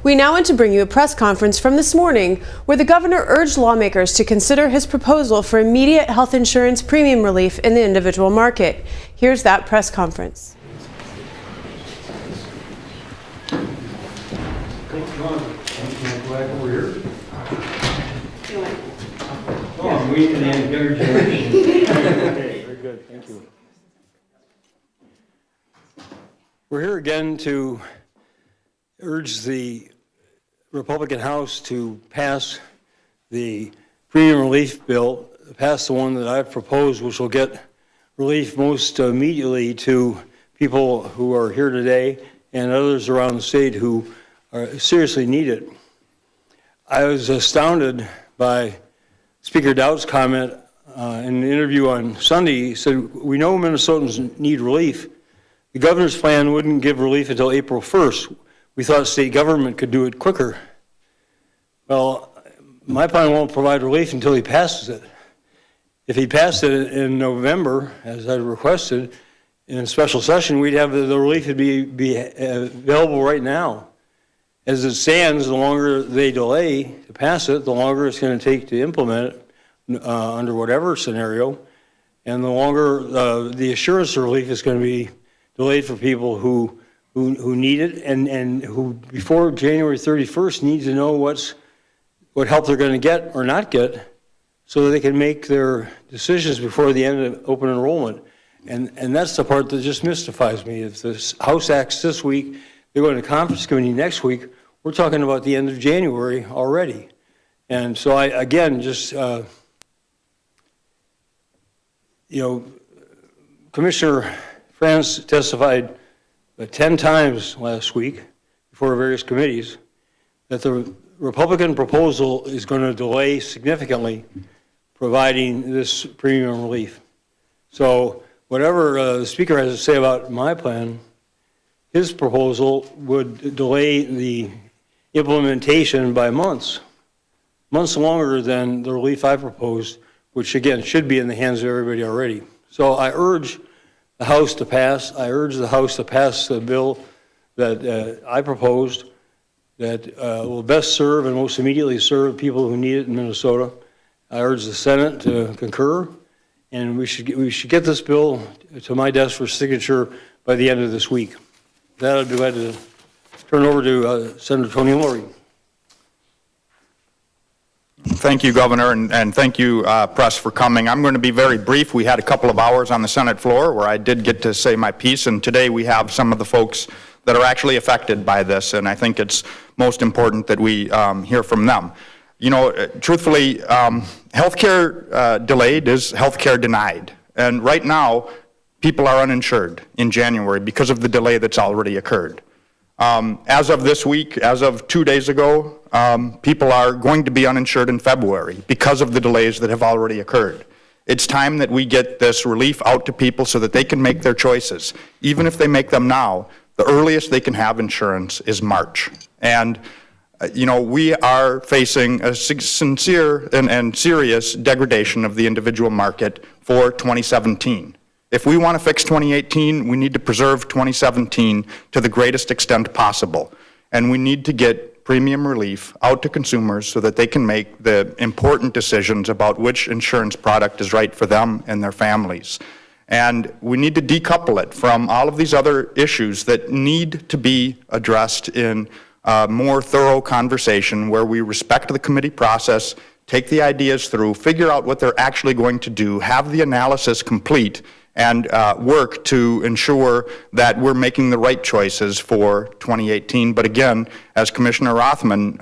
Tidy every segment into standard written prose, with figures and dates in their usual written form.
We now want to bring you a press conference from this morning where the governor urged lawmakers to consider his proposal for immediate health insurance premium relief in the individual market. Here's that press conference. I'm waiting in younger generation. Okay, very good, thank you. We're here again to urge the Republican House to pass the premium relief bill, pass the one that I've proposed, which will get relief most immediately to people who are here today and others around the state who seriously need it. I was astounded by Speaker Dowd's comment in an interview on Sunday. He said, "We know Minnesotans need relief. The governor's plan wouldn't give relief until April 1st. We thought state government could do it quicker." Well, my plan won't provide relief until he passes it. If he passed it in November, as I requested, in a special session, we'd have the relief would be available right now. As it stands, the longer they delay to pass it, the longer it's going to take to implement it under whatever scenario, and the longer the assurance relief is going to be delayed for people who need it and who before January 31st need to know what help they're going to get or not get so that they can make their decisions before the end of open enrollment. And that's the part that just mystifies me. If the House acts this week, they're going to conference committee next week, we're talking about the end of January already. And so I, again, just, Commissioner France testified 10 times last week before various committees that the Republican proposal is going to delay significantly providing this premium relief. So whatever the Speaker has to say about my plan, his proposal would delay the implementation by months longer than the relief I proposed, which again should be in the hands of everybody already. So I urge the House to pass. I urge the House to pass the bill that I proposed that will best serve and most immediately serve people who need it in Minnesota. I urge the Senate to concur, and we should get this bill to my desk for signature by the end of this week. With that, I'd be glad to turn it over to Senator Tony Laurie. Thank you, Governor, and thank you, press, for coming. I'm going to be very brief. We had a couple of hours on the Senate floor where I did get to say my piece, and today we have some of the folks that are actually affected by this, and I think it's most important that we hear from them. You know, truthfully, healthcare delayed is healthcare denied, and right now people are uninsured in January because of the delay that's already occurred. As of this week, as of 2 days ago, people are going to be uninsured in February because of the delays that have already occurred. It's time that we get this relief out to people so that they can make their choices. Even if they make them now, the earliest they can have insurance is March. And we are facing a sincere and serious degradation of the individual market for 2017. If we want to fix 2018, we need to preserve 2017 to the greatest extent possible. And we need to get premium relief out to consumers so that they can make the important decisions about which insurance product is right for them and their families. And we need to decouple it from all of these other issues that need to be addressed in a more thorough conversation where we respect the committee process, take the ideas through, figure out what they're actually going to do, have the analysis complete, and work to ensure that we're making the right choices for 2018. But again, as Commissioner Rothman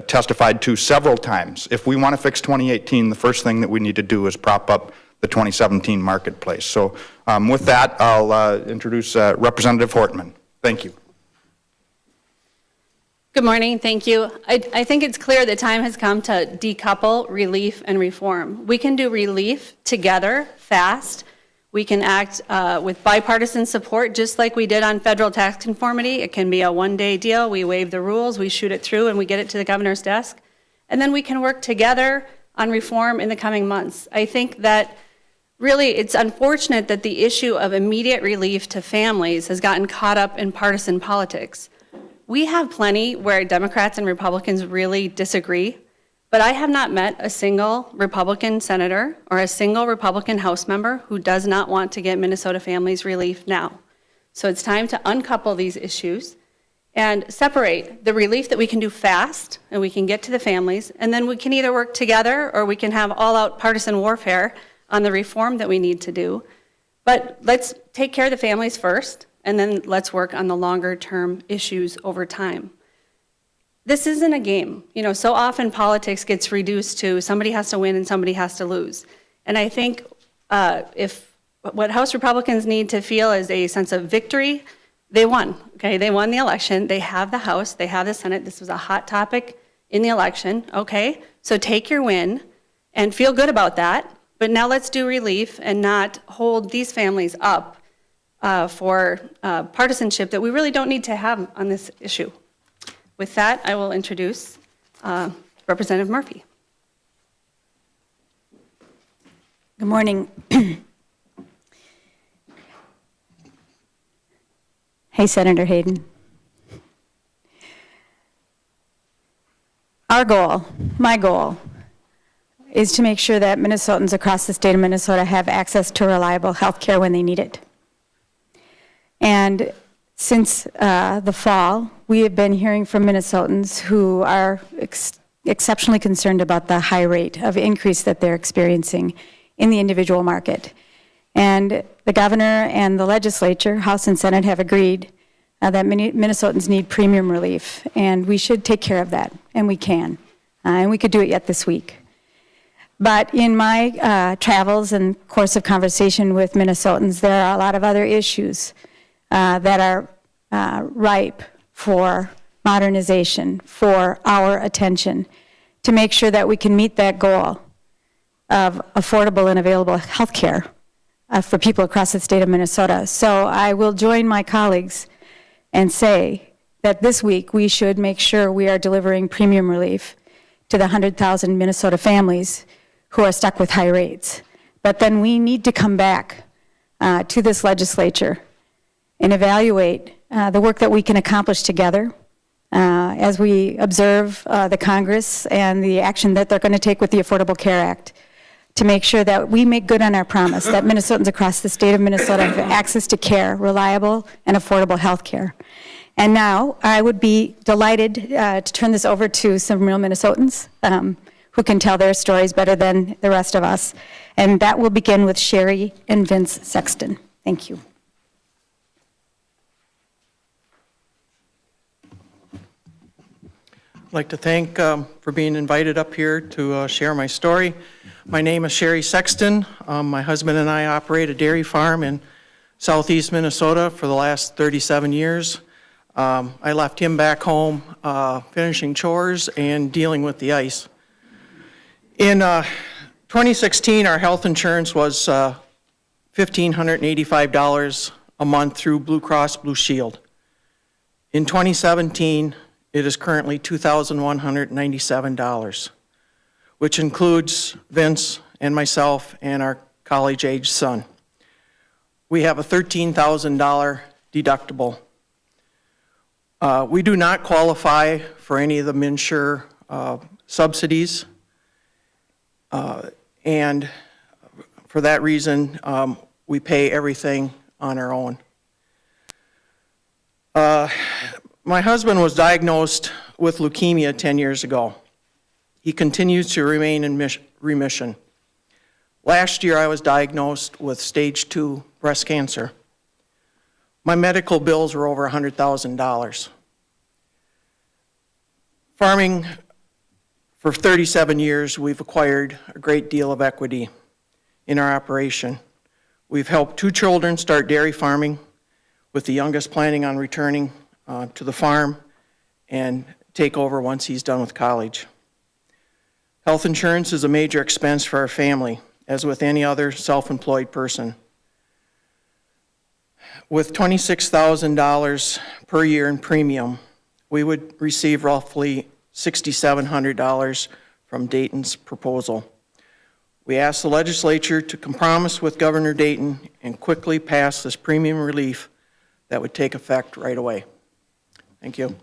testified to several times, if we want to fix 2018, the first thing that we need to do is prop up the 2017 marketplace. So with that, I'll introduce Representative Hortman. Thank you. Good morning, thank you. I think it's clear the time has come to decouple relief and reform. We can do relief together, fast. We can act with bipartisan support, just like we did on federal tax conformity. It can be a one-day deal. We waive the rules, we shoot it through, and we get it to the governor's desk. And then we can work together on reform in the coming months. I think that really it's unfortunate that the issue of immediate relief to families has gotten caught up in partisan politics. We have plenty where Democrats and Republicans really disagree, but I have not met a single Republican senator or a single Republican House member who does not want to get Minnesota families relief now. So it's time to uncouple these issues and separate the relief that we can do fast and we can get to the families, and then we can either work together or we can have all-out partisan warfare on the reform that we need to do. But let's take care of the families first, and then let's work on the longer-term issues over time. This isn't a game. You know, so often politics gets reduced to somebody has to win and somebody has to lose. And I think if what House Republicans need to feel is a sense of victory, they won, okay? They won the election. They have the House. They have the Senate. This was a hot topic in the election, okay? So take your win and feel good about that. But now let's do relief and not hold these families up for partisanship that we really don't need to have on this issue. With that, I will introduce Representative Murphy. Good morning. Hey, Senator Hayden. Our goal, my goal, is to make sure that Minnesotans across the state of Minnesota have access to reliable health care when they need it. And since the fall, we have been hearing from Minnesotans who are exceptionally concerned about the high rate of increase that they're experiencing in the individual market. And the governor and the legislature, House and Senate, have agreed that Minnesotans need premium relief, and we should take care of that, and we can. And we could do it yet this week. But in my travels and course of conversation with Minnesotans, there are a lot of other issues that are ripe for modernization, for our attention, to make sure that we can meet that goal of affordable and available health care for people across the state of Minnesota. So I will join my colleagues and say that this week we should make sure we are delivering premium relief to the 100,000 Minnesota families who are stuck with high rates. But then we need to come back to this legislature and evaluate the work that we can accomplish together as we observe the Congress and the action that they're going to take with the Affordable Care Act, to make sure that we make good on our promise that Minnesotans across the state of Minnesota have access to care, reliable and affordable health care. And now I would be delighted to turn this over to some real Minnesotans who can tell their stories better than the rest of us. And that will begin with Sherry and Vince Sexton. Thank you. I'd like to thank for being invited up here to share my story. My name is Sherry Sexton. My husband and I operate a dairy farm in southeast Minnesota for the last 37 years. I left him back home finishing chores and dealing with the ice. In 2016, our health insurance was $1,585 a month through Blue Cross Blue Shield. In 2017, it is currently $2,197, which includes Vince and myself and our college-age son. We have a $13,000 deductible. We do not qualify for any of the MNsure subsidies, and for that reason, we pay everything on our own. My husband was diagnosed with leukemia 10 years ago. He continues to remain in remission. Last year, I was diagnosed with stage 2 breast cancer. My medical bills were over $100,000. Farming for 37 years, we've acquired a great deal of equity in our operation. We've helped 2 children start dairy farming, with the youngest planning on returning to the farm and take over once he's done with college. Health insurance is a major expense for our family, as with any other self-employed person. With $26,000 per year in premium, we would receive roughly $6,700 from Dayton's proposal. We asked the legislature to compromise with Governor Dayton and quickly pass this premium relief that would take effect right away. Thank you.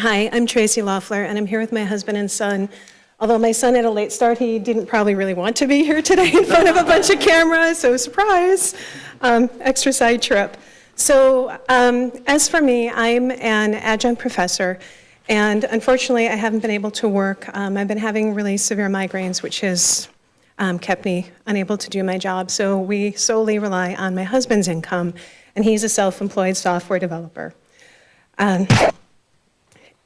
Hi, I'm Tracy Loeffler, and I'm here with my husband and son. Although my son had a late start, he didn't probably really want to be here today in front of a bunch of cameras, so surprise, extra side trip. So as for me, I'm an adjunct professor, and unfortunately I haven't been able to work. I've been having really severe migraines, which has kept me unable to do my job. So we solely rely on my husband's income, and he's a self-employed software developer.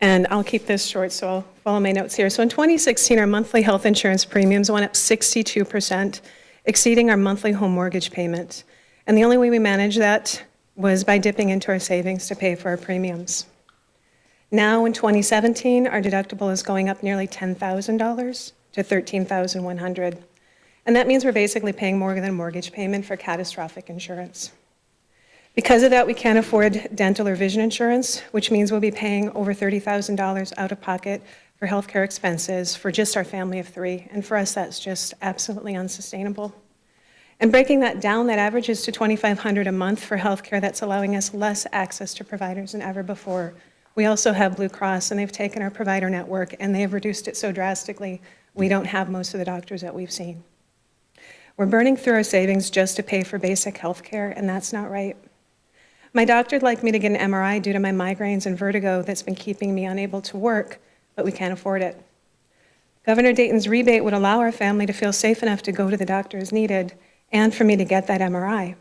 And I'll keep this short, so I'll follow my notes here. So in 2016, our monthly health insurance premiums went up 62%, exceeding our monthly home mortgage payment. And the only way we managed that was by dipping into our savings to pay for our premiums. Now in 2017, our deductible is going up nearly $10,000 to $13,100. And that means we're basically paying more than a mortgage payment for catastrophic insurance. Because of that, we can't afford dental or vision insurance, which means we'll be paying over $30,000 out of pocket for healthcare expenses for just our family of 3. And for us, that's just absolutely unsustainable. And breaking that down, that averages to $2,500 a month for healthcare. That's allowing us less access to providers than ever before. We also have Blue Cross, and they've taken our provider network, and they have reduced it so drastically, we don't have most of the doctors that we've seen. We're burning through our savings just to pay for basic healthcare, and that's not right. My doctor would like me to get an MRI due to my migraines and vertigo that's been keeping me unable to work, but we can't afford it. Governor Dayton's rebate would allow our family to feel safe enough to go to the doctor as needed and for me to get that MRI,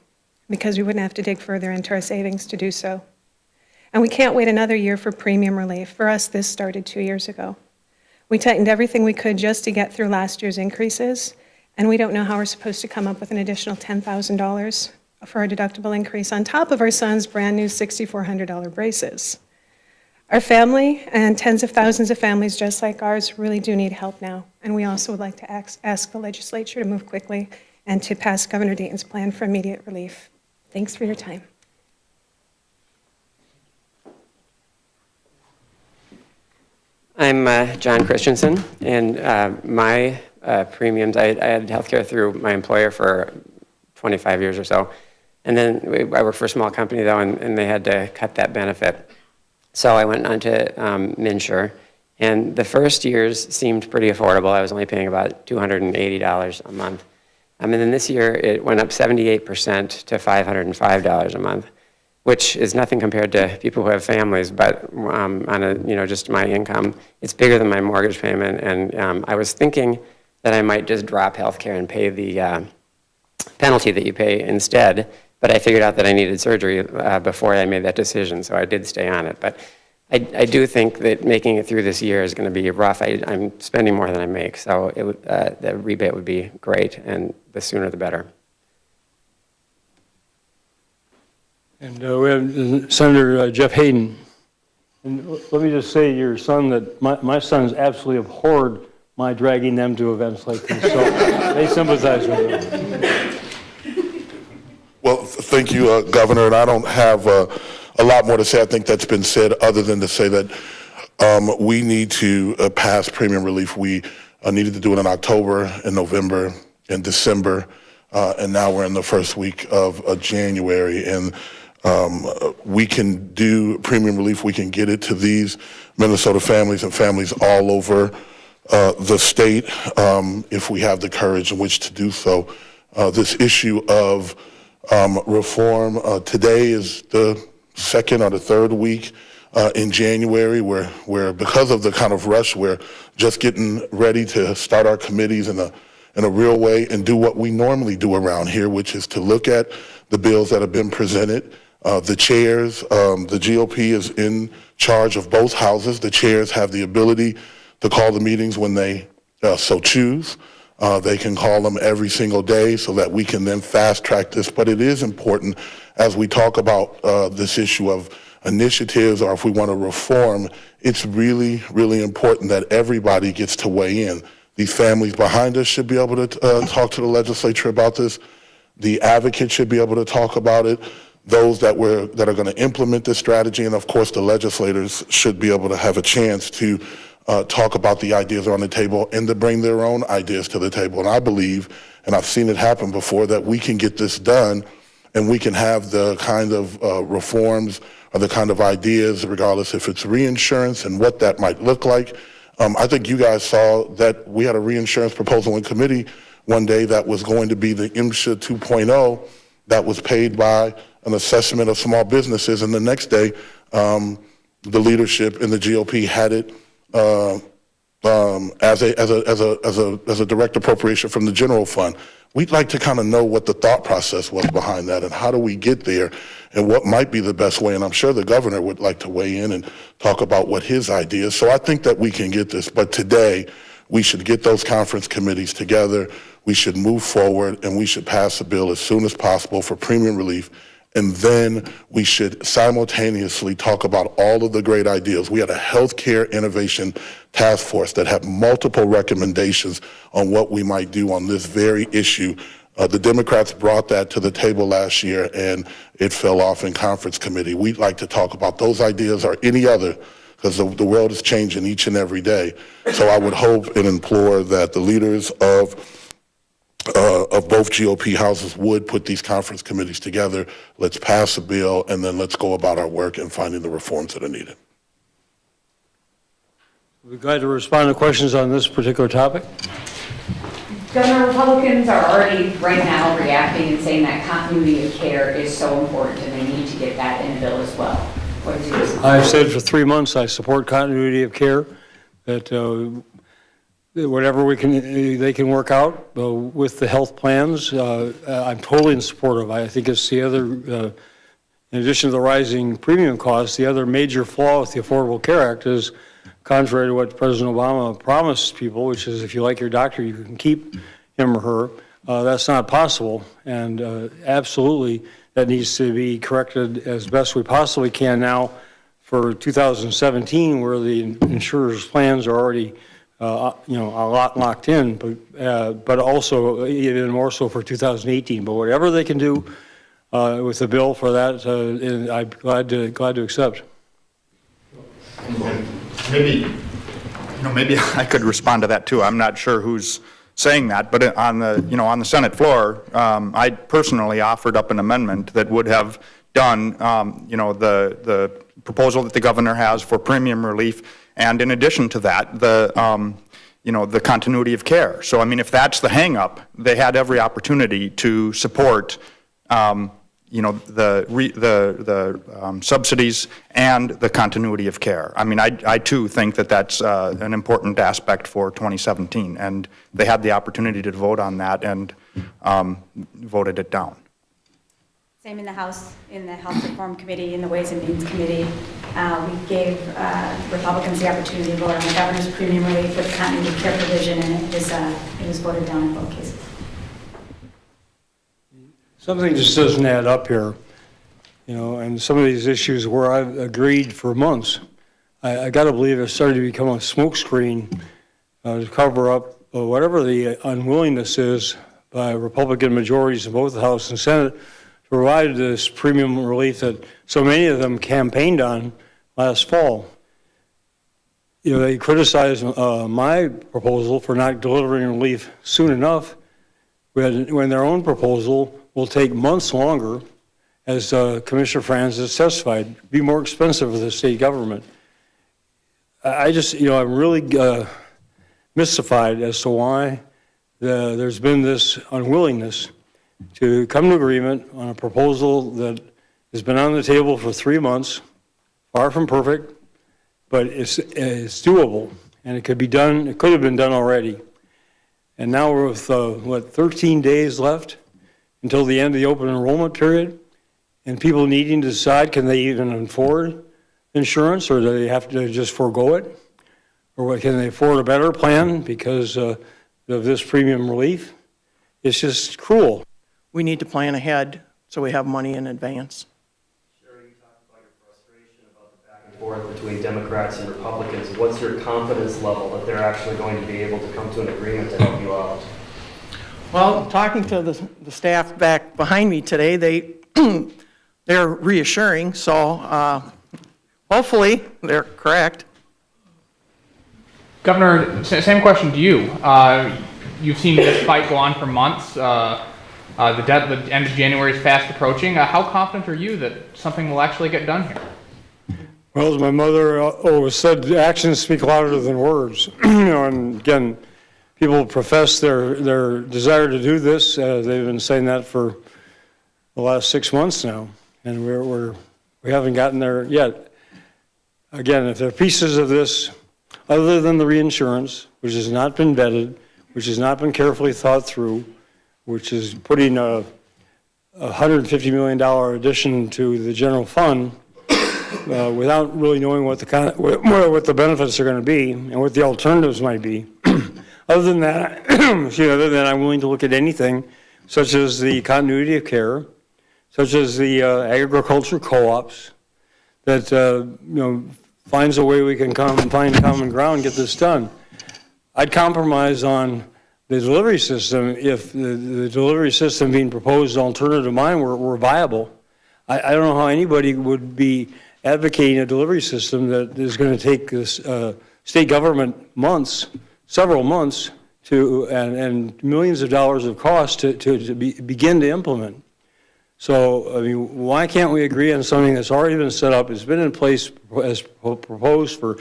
because we wouldn't have to dig further into our savings to do so. And we can't wait another year for premium relief. For us, this started 2 years ago. We tightened everything we could just to get through last year's increases, and we don't know how we're supposed to come up with an additional $10,000 for our deductible increase on top of our son's brand new $6,400 braces. Our family and tens of thousands of families just like ours really do need help now, and we also would like to ask the legislature to move quickly and to pass Governor Dayton's plan for immediate relief. Thanks for your time. I'm John Christensen, and my premiums, I had healthcare through my employer for 25 years or so. And then I worked for a small company, though, and they had to cut that benefit. So I went on to MNsure, and the first years seemed pretty affordable. I was only paying about $280 a month. And then this year, it went up 78% to $505 a month, which is nothing compared to people who have families, but on just my income, it's bigger than my mortgage payment. And I was thinking that I might just drop healthcare and pay the penalty that you pay instead. But I figured out that I needed surgery before I made that decision, so I did stay on it. But I do think that making it through this year is going to be rough. I'm spending more than I make, so the rebate would be great, and the sooner the better. And we have Senator Jeff Hayden. And let me just say, your son, that my sons absolutely abhorred my dragging them to events like this, so they sympathize with me. Well, thank you, Governor, and I don't have a lot more to say. I think that's been said, other than to say that we need to pass premium relief. We needed to do it in October, in November, in December, and now we're in the first week of January. And we can do premium relief. We can get it to these Minnesota families and families all over the state if we have the courage in which to do so. This issue of reform. Today is the second or the third week in January where because of the kind of rush, we're just getting ready to start our committees in a real way and do what we normally do around here, which is to look at the bills that have been presented. The chairs, the GOP is in charge of both houses. The chairs have the ability to call the meetings when they so choose. They can call them every single day so that we can then fast track this. But it is important as we talk about this issue of initiatives, or if we want to reform, it's really, really important that everybody gets to weigh in. These families behind us should be able to talk to the legislature about this. The advocates should be able to talk about it. Those that are going to implement this strategy, and of course the legislators should be able to have a chance to talk about the ideas that are on the table and to bring their own ideas to the table. And I believe, and I've seen it happen before, that we can get this done and we can have the kind of reforms are the kind of ideas, regardless if it's reinsurance and what that might look like. I think you guys saw that we had a reinsurance proposal in committee one day that was going to be the MSHA 2.0 that was paid by an assessment of small businesses, and the next day, the leadership in the GOP had it as a direct appropriation from the general fund. We'd like to kind of know what the thought process was behind that and how do we get there and what might be the best way. And I'm sure the governor would like to weigh in and talk about what his ideas. So I think that we can get this, but today we should get those conference committees together. We should move forward and we should pass a bill as soon as possible for premium relief. And then we should simultaneously talk about all of the great ideas. We had a healthcare innovation task force that had multiple recommendations on what we might do on this very issue. The Democrats brought that to the table last year and it fell off in conference committee. We'd like to talk about those ideas or any other, because the world is changing each and every day. So I would hope and implore that the leaders of both GOP houses would put these conference committees together. Let's pass a bill, and then let's go about our work in finding the reforms that are needed. We're glad to respond to questions on this particular topic. Governor, Republicans are already right now reacting and saying that continuity of care is so important and they need to get that in the bill as well. What is your response? I've said for 3 months I support continuity of care, that whatever they can work out with the health plans, I'm totally in support of. I think it's the other, in addition to the rising premium costs, the other major flaw with the Affordable Care Act is, contrary to what President Obama promised people, which is if you like your doctor, you can keep him or her. That's not possible, and absolutely that needs to be corrected as best we possibly can now for 2017, where the insurers' plans are already a lot locked in, but also even more so for 2018. But whatever they can do with the bill for that, I'm glad to accept. Maybe I could respond to that too. I'm not sure who's saying that, but on the Senate floor, I personally offered up an amendment that would have done, the proposal that the governor has for premium relief, and in addition to that, the continuity of care. So, I mean, if that's the hang-up, they had every opportunity to support, the subsidies and the continuity of care. I mean, I too think that that's an important aspect for 2017, and they had the opportunity to vote on that and voted it down. Same in the House, in the Health Reform Committee, in the Ways and Means Committee. We gave Republicans the opportunity to vote on the governor's premium relief with continuity of care provision, and it was voted down in both cases. Something just doesn't add up here, and some of these issues where I've agreed for months, I got to believe it started to become a smokescreen to cover up whatever the unwillingness is by Republican majorities in both the House and Senate to provide this premium relief that so many of them campaigned on last fall. They criticized my proposal for not delivering relief soon enough when their own proposal will take months longer, as Commissioner Francis testified, be more expensive for the state government. I just, I'm really mystified as to why there's been this unwillingness to come to agreement on a proposal that has been on the table for 3 months, far from perfect, but it's doable, and it could be done. It could have been done already. And now we're with 13 days left until the end of the open enrollment period, and people needing to decide, can they even afford insurance, or do they have to just forego it? Or can they afford a better plan because of this premium relief? It's just cruel. We need to plan ahead so we have money in advance. Sherry, you talked about your frustration about the back and forth between Democrats and Republicans. What's your confidence level that they're actually going to be able to come to an agreement to help you out? Well, talking to the staff back behind me today, they're reassuring, so hopefully they're correct. Governor, same question to you. You've seen this fight go on for months. The end of January is fast approaching. How confident are you that something will actually get done here? Well, as my mother always said, actions speak louder than words. And again, people profess their desire to do this. They've been saying that for the last 6 months now, and we haven't gotten there yet. Again, if there are pieces of this, other than the reinsurance, which has not been vetted, which has not been carefully thought through, which is putting a $150 million addition to the general fund, without really knowing what the benefits are going to be and what the alternatives might be. Other than that, I'm willing to look at anything, such as the continuity of care, such as the agriculture co-ops, that finds a way we can find common ground and get this done. I'd compromise on the delivery system if the delivery system being proposed alternative to mine were viable. I don't know how anybody would be advocating a delivery system that is going to take this state government several months and millions of dollars of cost to begin to implement. So, I mean, why can't we agree on something that's already been set up, it's been in place as proposed for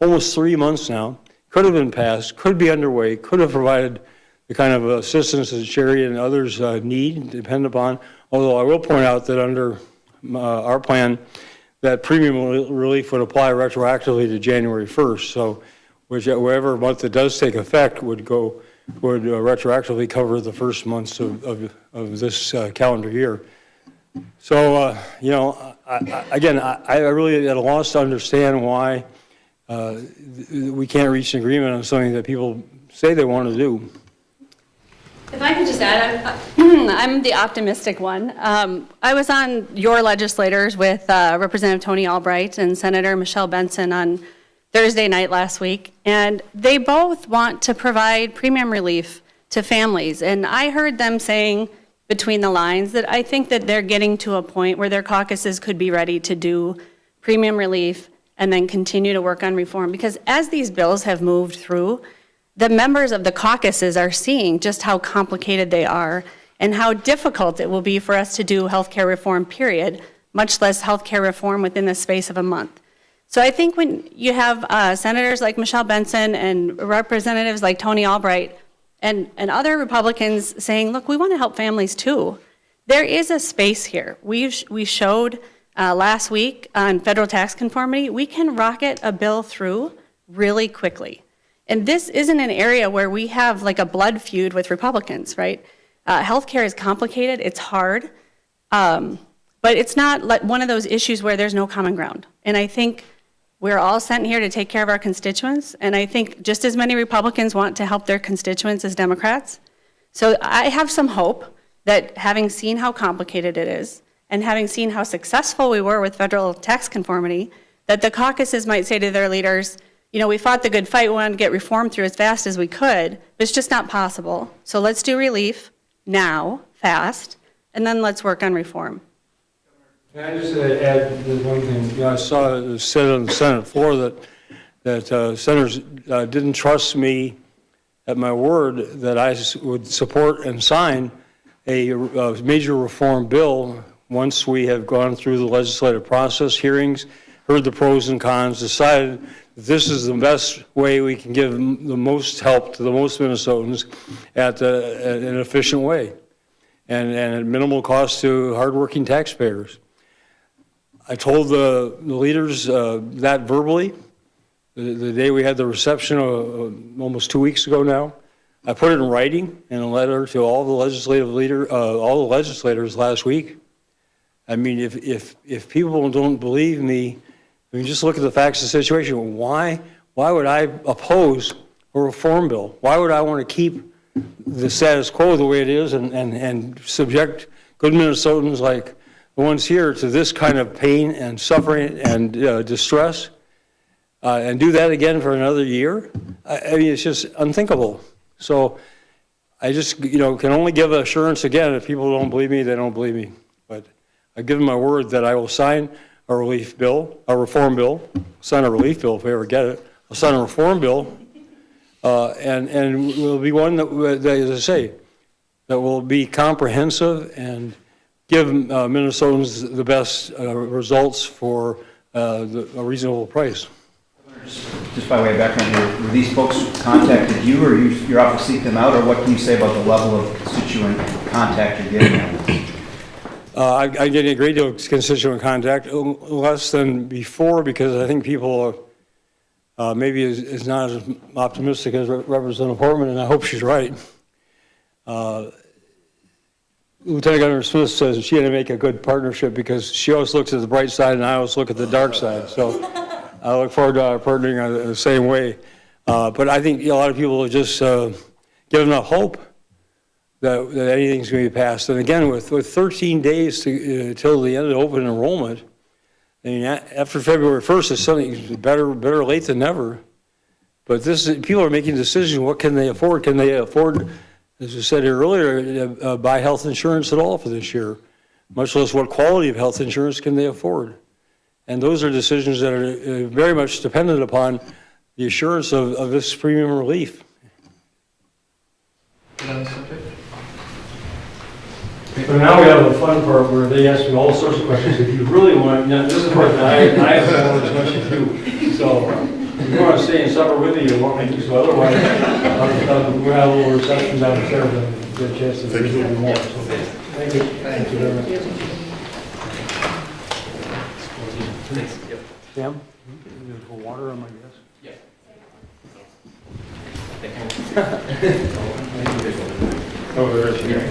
almost 3 months now, could have been passed, could be underway, could have provided the kind of assistance that Sherry and others need, depend upon, although I will point out that under our plan, that premium relief would apply retroactively to January 1st. So wherever month it does take effect would retroactively cover the first months of this calendar year. So, I really at a loss to understand why we can't reach an agreement on something that people say they want to do. If I could just add, I'm the optimistic one. I was on your legislators with Representative Tony Albright and Senator Michelle Benson on Thursday night last week, and they both want to provide premium relief to families. And I heard them saying between the lines that I think that they're getting to a point where their caucuses could be ready to do premium relief and then continue to work on reform. Because as these bills have moved through, the members of the caucuses are seeing just how complicated they are and how difficult it will be for us to do healthcare reform, period, much less healthcare reform within the space of a month. So I think when you have senators like Michelle Benson and representatives like Tony Albright and other Republicans saying, look, we want to help families too, there is a space here. We showed last week on federal tax conformity, we can rocket a bill through really quickly. And this isn't an area where we have like a blood feud with Republicans, right? Healthcare is complicated, it's hard, but it's not like one of those issues where there's no common ground. And I think we're all sent here to take care of our constituents, and I think just as many Republicans want to help their constituents as Democrats. So I have some hope that having seen how complicated it is, and having seen how successful we were with federal tax conformity, that the caucuses might say to their leaders, we fought the good fight, we wanted to get reform through as fast as we could, but it's just not possible. So let's do relief now, fast, and then let's work on reform. Can I just add one thing? I saw it said on the Senate floor that senators didn't trust me at my word that I would support and sign a major reform bill once we have gone through the legislative process, hearings, heard the pros and cons, decided that this is the best way we can give the most help to the most Minnesotans at an efficient way and at minimal cost to hardworking taxpayers. I told the leaders that verbally the day we had the reception almost 2 weeks ago now. I put it in writing in a letter to all the legislators last week. I mean, if people don't believe me, I mean, just look at the facts of the situation. Why would I oppose a reform bill? Why would I want to keep the status quo the way it is and subject good Minnesotans like the ones here to this kind of pain and suffering and distress, and do that again for another year? I mean, it's just unthinkable. So I just, can only give assurance again. If people don't believe me, they don't believe me. But I give them my word that I will sign a relief bill, a reform bill, sign a relief bill if we ever get it. I'll sign a reform bill, and will be one that, as I say, that will be comprehensive and give Minnesotans the best results for a reasonable price. Just by way of background here, were these folks contacted you, or your office seek them out, or what can you say about the level of constituent contact you're getting on this? I'm getting a great deal of constituent contact, less than before, because I think people are maybe is not as optimistic as Representative Portman, and I hope she's right. Lieutenant Governor Smith says she had to make a good partnership because she always looks at the bright side and I always look at the dark side. So I look forward to our partnering in the same way. But I think a lot of people have just given enough hope that anything's going to be passed. And again, with 13 days till the end of open enrollment, I mean, after February 1st, it's something better late than never. But people are making decisions. What can they afford? Can they afford, as I said here earlier, buy health insurance at all for this year? Much less what quality of health insurance can they afford? And those are decisions that are very much dependent upon the assurance of this premium relief. But now we have the fun part where they ask me all sorts of questions. If you really want, this is what I have all as much as you. So if you want to stay and supper with me, you want me to. So otherwise, we'll have a little reception downstairs and get a chance to do a little more. So, thank you. Thank you very much. Thanks. Sam, you put water on my desk? Yeah. Oh, there's here.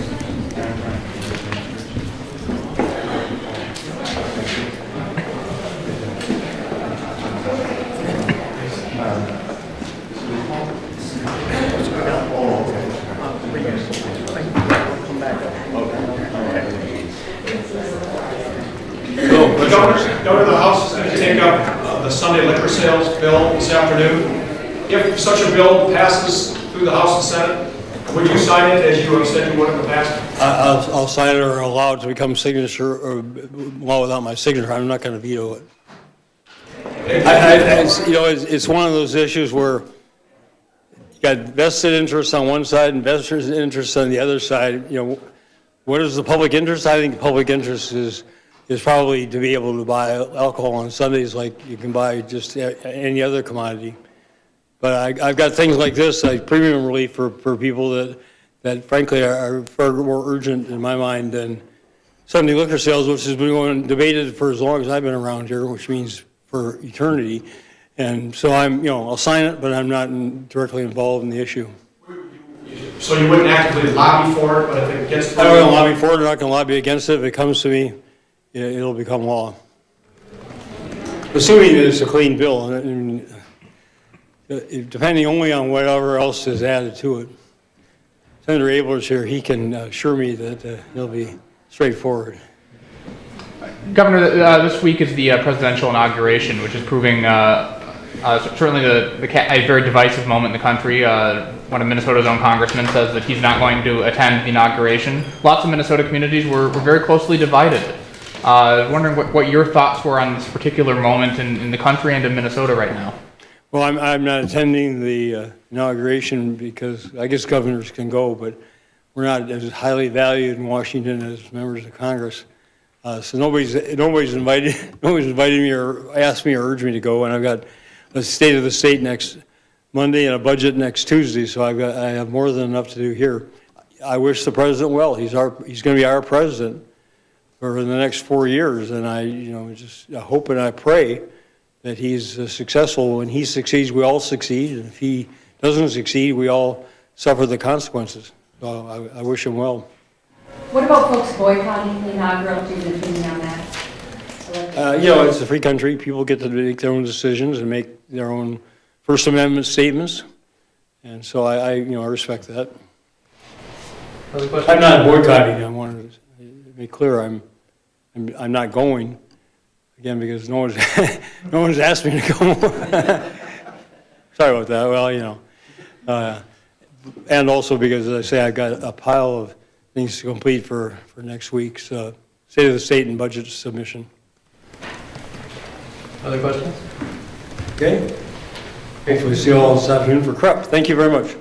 Governor, the House is going to take up the Sunday liquor sales bill this afternoon. If such a bill passes through the House and Senate, would you sign it as you have said you would in the past? I'll sign it or allow it to become signature or law without my signature. I'm not going to veto it. It's one of those issues where you got vested interests on one side and vested interests on the other side. What is the public interest? I think the public interest is probably to be able to buy alcohol on Sundays like you can buy just any other commodity. But I've got things like this, like premium relief for people that frankly are far more urgent in my mind than Sunday liquor sales, which has been debated for as long as I've been around here, which means for eternity. And so I'll sign it, but I'm not directly involved in the issue. So you wouldn't actively lobby for it, but if it gets through? I don't lobby for it, I'm not going to lobby against it. If it comes to me, it'll become law. Assuming that it's a clean bill, depending only on whatever else is added to it. Senator Abler's here, he can assure me that it'll be straightforward. Governor, this week is the presidential inauguration, which is proving certainly a very divisive moment in the country. One of Minnesota's own congressmen says that he's not going to attend the inauguration. Lots of Minnesota communities were very closely divided. I was wondering what your thoughts were on this particular moment in the country and in Minnesota right now. Well, I'm not attending the inauguration because I guess governors can go, but we're not as highly valued in Washington as members of Congress. So nobody's invited me or asked me or urged me to go, and I've got a State of the State next Monday and a budget next Tuesday, so I have more than enough to do here. I wish the president well. He's going to be our president for the next 4 years, and I hope and I pray that he's successful. When he succeeds, we all succeed, and if he doesn't succeed, we all suffer the consequences. So I wish him well. What about folks boycotting the inaugural? Do you have an opinion on that? It's a free country. People get to make their own decisions and make their own First Amendment statements, and so I respect that. I'm not boycotting. I want to be clear. I'm not going. Again, because no one's asked me to go. Sorry about that. Well, and also because, as I say, I've got a pile of things to complete for next week's State of the State and budget submission. Other questions? Okay. Hopefully see you all this afternoon for CREP. Thank you very much.